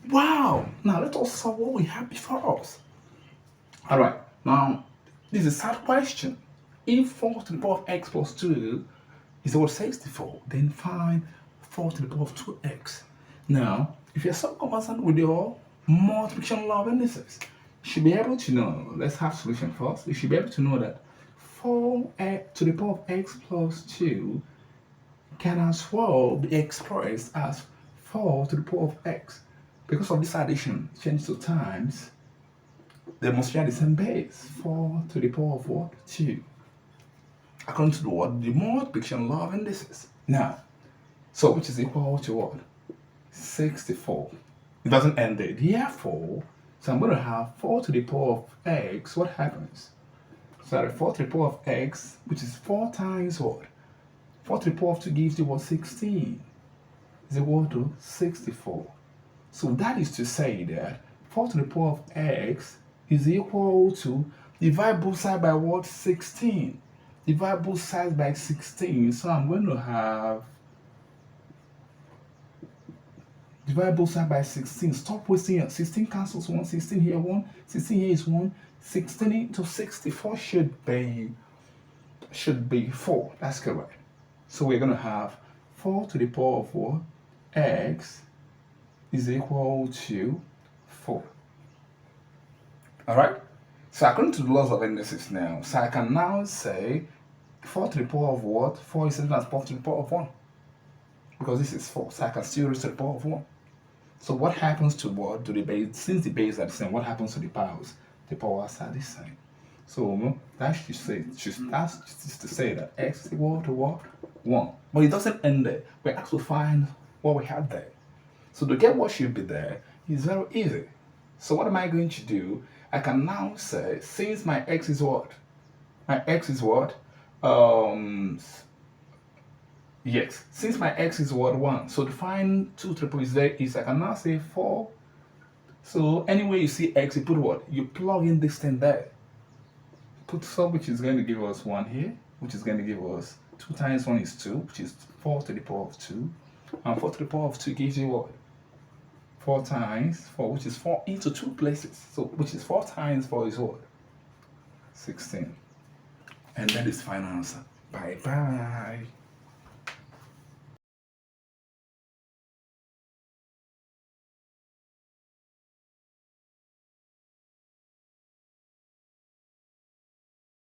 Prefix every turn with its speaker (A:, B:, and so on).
A: Wow! Now let us solve what we have before us. Alright, now this is a sad question. If 4 to the power of x plus 2 is equal to 64, then find 4 to the power of 2x. Now, if you're so conversant with your multiplication law of indices, you should be able to know, let's have solution first. You should be able to know that 4 to the power of x plus 2 can as well be expressed as 4 to the power of x. Because of this addition changed to times, they must share the same base, 4 to the power of what? 2. According to the what? The multiplication law of indices. Now, so which is equal to what? 64. It doesn't end there. Therefore, so I'm going to have 4 to the power of x. What happens? So 4 to the power of x, which is 4 times what? 4 to the power of 2 gives you what? 16. Is equal to 64. So that is to say that 4 to the power of x is equal to, divide both sides by what? 16. Divide both sides by 16. So I'm going to have, divide both sides by 16. Stop wasting it. 16 cancels 1. 16 here 1. 16 here is 1. 16 into 64 should be 4. That's correct. So we're going to have 4 to the power of what? X is equal to 4. Alright? So according to the laws of indices now, so I can now say 4 to the power of what? 4 is the same as 4 to the power of 1. Because this is 4, so I can still raise to the power of 1. So what happens to what? To the base? Since the base are the same, what happens to the powers? The powers are the same. So that's to say that x is equal to what? 1. But it doesn't end there. We have to find what we have there. So to get what should be there is very easy. So what am I going to do? I can now say, since my x is what? My x is what? Yes, since my x is what? 1. So to find 2 to the power is there is, I can now say 4. So anywhere you see x, you put what? You plug in this thing there. Put some, which is going to give us 1 here, which is going to give us 2 times 1 is 2, which is 4 to the power of 2. And 4 to the power of 2 gives you what? 4 times 4, which is 4 into 2 places. So, which is 4 times 4 is what? 16. And that is final answer. Bye bye.